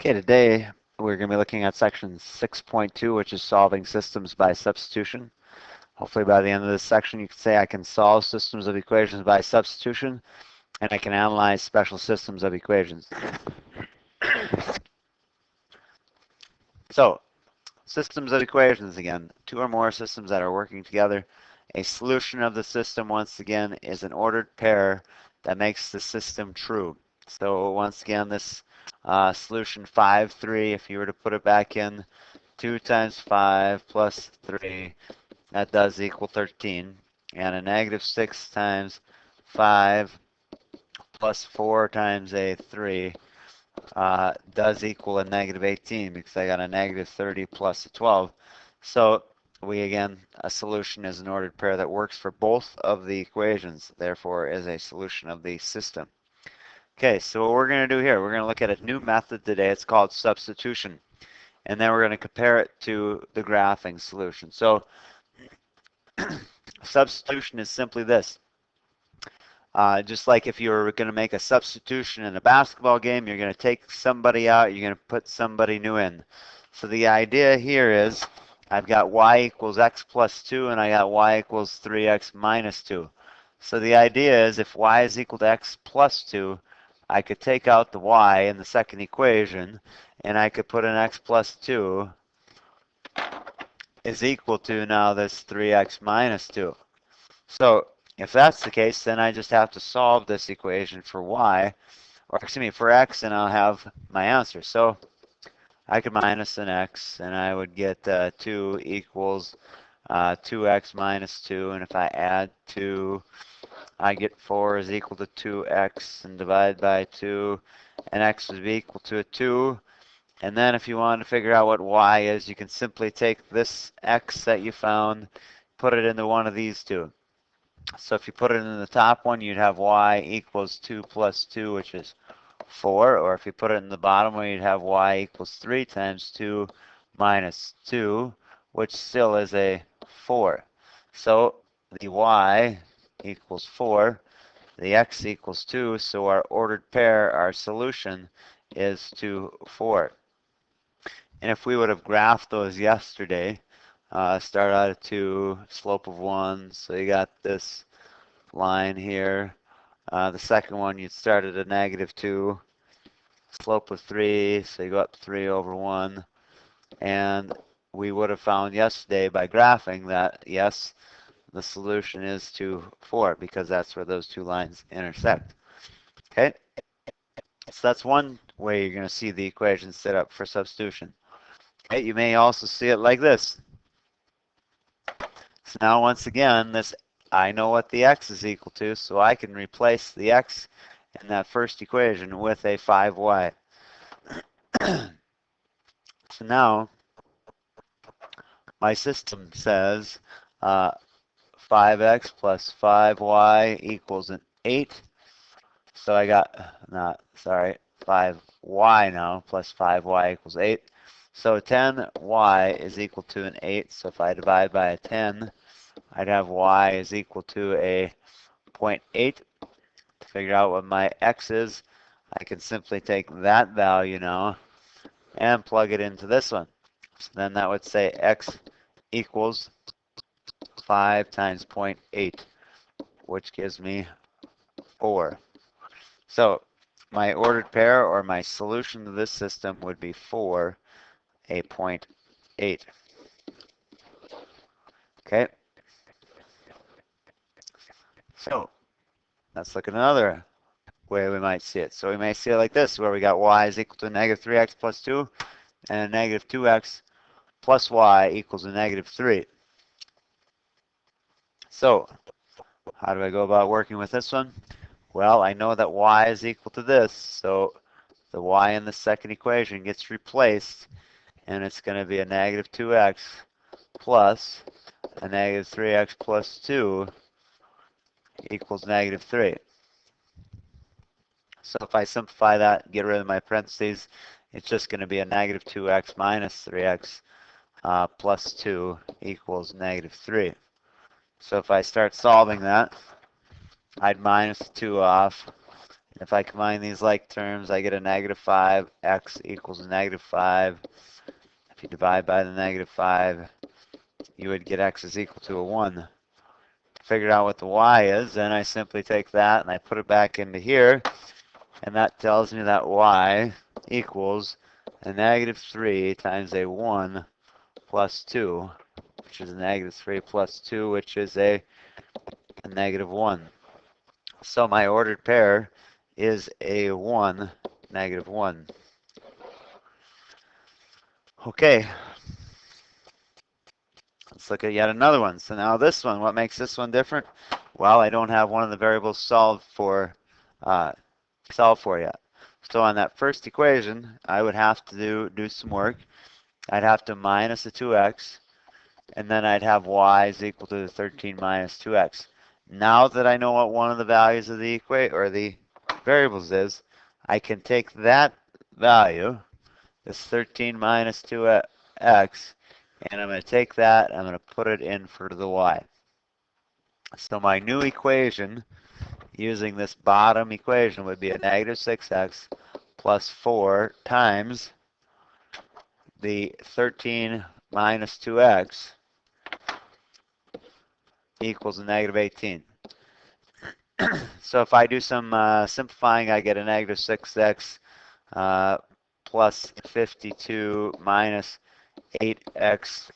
Okay, today we're going to be looking at section 6.2, which is solving systems by substitution. Hopefully by the end of this section you can say I can solve systems of equations by substitution and I can analyze special systems of equations. So, systems of equations again, two or more systems that are working together. A solution of the system, once again, is an ordered pair that makes the system true. So once again, this solution 5, 3, if you were to put it back in, 2 times 5 plus 3, that does equal 13. And a negative 6 times 5 plus 4 times a 3 does equal a negative 18 because I got a negative 30 plus a 12. So a solution is an ordered pair that works for both of the equations, therefore is a solution of the system. Okay, so what we're going to do here, we're going to look at a new method today. It's called substitution. And then we're going to compare it to the graphing solution. So substitution is simply this. Just like if you were going to make a substitution in a basketball game, you're going to take somebody out, you're going to put somebody new in. So the idea here is I've got y equals x plus 2 and I got y equals 3x minus 2. So the idea is if y is equal to x plus 2, I could take out the y in the second equation and I could put an x plus 2 is equal to now this 3x minus 2. So if that's the case, then I just have to solve this equation for y, or excuse me, for x, and I'll have my answer. So I could minus an x, and I would get 2 equals 2x minus 2, and if I add 2, I get 4 is equal to 2x, and divide by 2, and x would be equal to a 2. And then if you want to figure out what y is, you can simply take this x that you found, put it into one of these two. So if you put it in the top one, you'd have y equals 2 plus 2, which is 4. Or if you put it in the bottom one, you'd have y equals 3 times 2 minus 2, which still is a 4. So the y equals 4, the x equals 2, so our ordered pair, our solution, is 2, 4. And if we would have graphed those yesterday, start out at 2, slope of 1, so you got this line here. The second one, you'd start at a negative 2, slope of 3, so you go up 3 over 1. And we would have found yesterday by graphing that, yes, the solution is 2, 4, because that's where those two lines intersect. Okay? So that's one way you're going to see the equation set up for substitution. Okay, you may also see it like this. So now once again, this I know what the x is equal to, so I can replace the x in that first equation with a 5y. So now my system says 5x plus 5y equals an 8. So I got, 5y now plus 5y equals 8. So 10y is equal to an 8. So if I divide by a 10, I'd have y is equal to a 0.8. To figure out what my x is, I can simply take that value now and plug it into this one. So then that would say x equals 5 times 0.8, which gives me 4. So my ordered pair, or my solution to this system, would be 4, a 0.8. Okay. So let's look at another way we might see it. So we may see it like this, where we got y is equal to negative 3x plus 2, and a negative 2x plus y equals a negative 3. So how do I go about working with this one? Well, I know that y is equal to this, so the y in the second equation gets replaced, and it's going to be a negative 2x plus a negative 3x plus 2 equals negative 3. So if I simplify that, get rid of my parentheses, it's just going to be a negative 2x minus 3x plus 2 equals negative 3. So if I start solving that, I'd minus 2 off, If I combine these like terms, I get a negative 5, x equals a negative 5. If you divide by the negative 5, you would get x is equal to a 1. To figure out what the y is, then I simply take that and I put it back into here, and that tells me that y equals a negative 3 times a 1 plus 2, which is a negative 3 plus 2, which is a negative 1. So my ordered pair is a 1, negative 1. Okay, let's look at yet another one. So now this one, what makes this one different? Well, I don't have one of the variables solved for yet. So on that first equation, I would have to do some work. I'd have to minus the 2x, and then I'd have y is equal to 13 minus 2x. Now that I know what one of the values of the the variables is, I can take that value, this 13 minus 2x, and I'm going to take that, I'm going to put it in for the y. So my new equation using this bottom equation would be a negative 6x plus 4 times the 13 minus 2x equals a negative 18. So if I do some simplifying, I get a negative 6x plus 52 minus 8x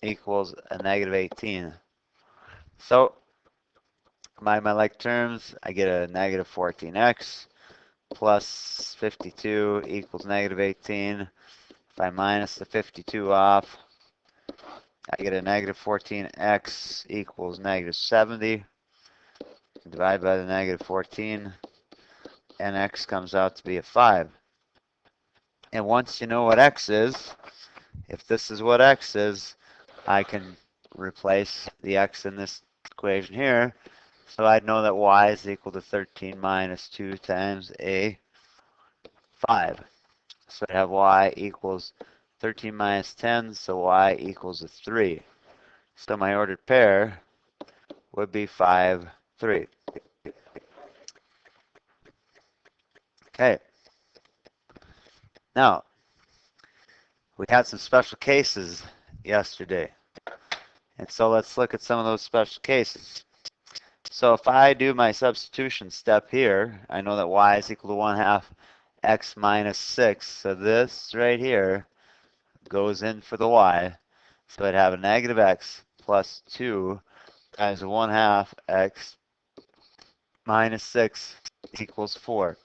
equals a negative 18. So my like terms, I get a negative 14x plus 52 equals negative 18. If I minus the 52 off, I get a negative 14x equals negative 70. Divide by the negative 14, and x comes out to be a 5. And once you know what x is, if this is what x is, I can replace the x in this equation here. So I'd know that y is equal to 13 minus 2 times a 5. So I have y equals 13 minus 10, so y equals a 3. So my ordered pair would be 5, 3. Okay. Now, we had some special cases yesterday. And so let's look at some of those special cases. So if I do my substitution step here, I know that y is equal to 1/2 x minus 6. So this right here goes in for the y. So I'd have a negative x plus 2 times 1/2 x minus 6 equals 4.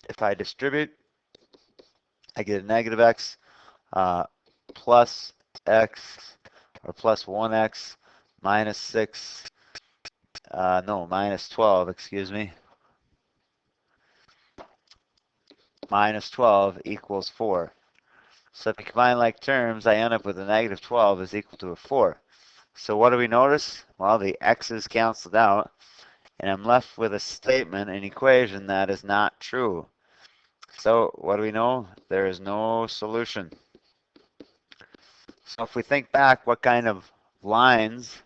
If I distribute, I get a negative x plus x, or plus 1x minus 6, minus 12, excuse me. Minus 12 equals 4. So if you combine like terms, I end up with a negative 12 is equal to a 4. So what do we notice? Well, the x's canceled out, and I'm left with a statement, an equation that is not true. So what do we know? There is no solution. So if we think back, what kind of lines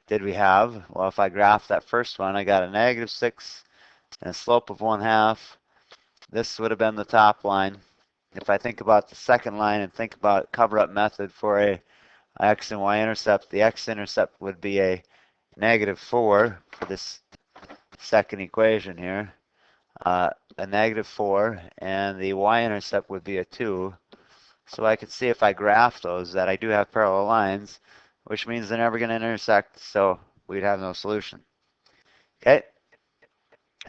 did we have? Well, if I graph that first one, I got a negative 6 and a slope of 1/2. This would have been the top line. If I think about the second line and think about cover-up method for a x and y intercept, the x-intercept would be a negative 4 for this second equation here, a negative 4, and the y-intercept would be a 2. So I could see if I graph those that I do have parallel lines, which means they're never going to intersect, so we'd have no solution. Okay,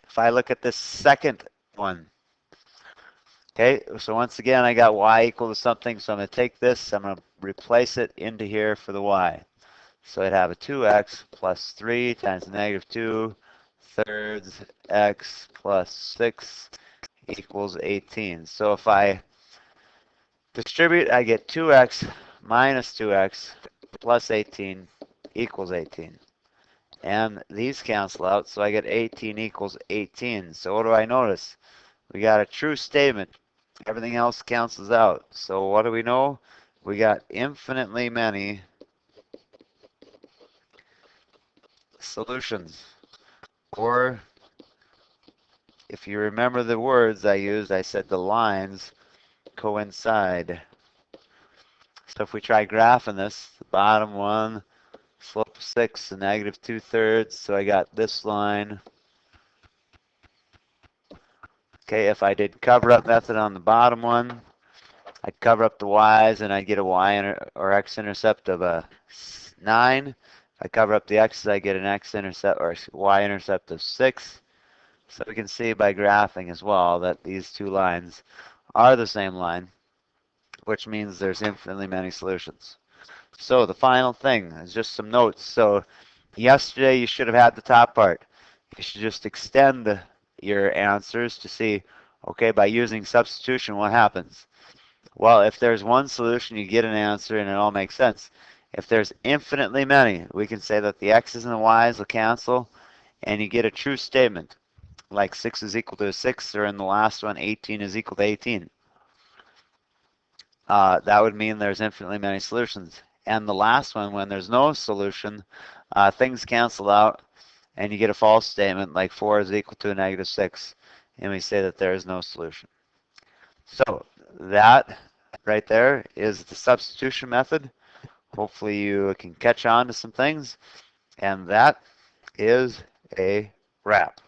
if I look at this second one, okay, so once again, I got y equal to something, so I'm going to take this, I'm going to replace it into here for the y. So I'd have a 2x plus 3 times negative 2 thirds x plus 6 equals 18. So if I distribute, I get 2x minus 2x plus 18 equals 18. And these cancel out, so I get 18 equals 18. So what do I notice? We got a true statement. Everything else cancels out. So what do we know? We got infinitely many solutions, or if you remember the words I used, I said the lines coincide. So if we try graphing this, the bottom one, slope of 6 and negative 2/3, so I got this line. Okay, if I did cover up method on the bottom one, I'd cover up the y's and I'd get a y or x-intercept of a 9. If I cover up the x's, I get an x-intercept or y-intercept of 6. So we can see by graphing as well that these two lines are the same line, which means there's infinitely many solutions. So the final thing is just some notes. So yesterday you should have had the top part. You should just extend your answers to see, okay, by using substitution, what happens? Well, if there's one solution, you get an answer and it all makes sense. If there's infinitely many, we can say that the x's and the y's will cancel and you get a true statement, like 6 is equal to 6, or in the last one, 18 is equal to 18. That would mean there's infinitely many solutions. And the last one, when there's no solution, things cancel out and you get a false statement like 4 is equal to a negative 6, and we say that there is no solution. So that right there is the substitution method. Hopefully you can catch on to some things, and that is a wrap.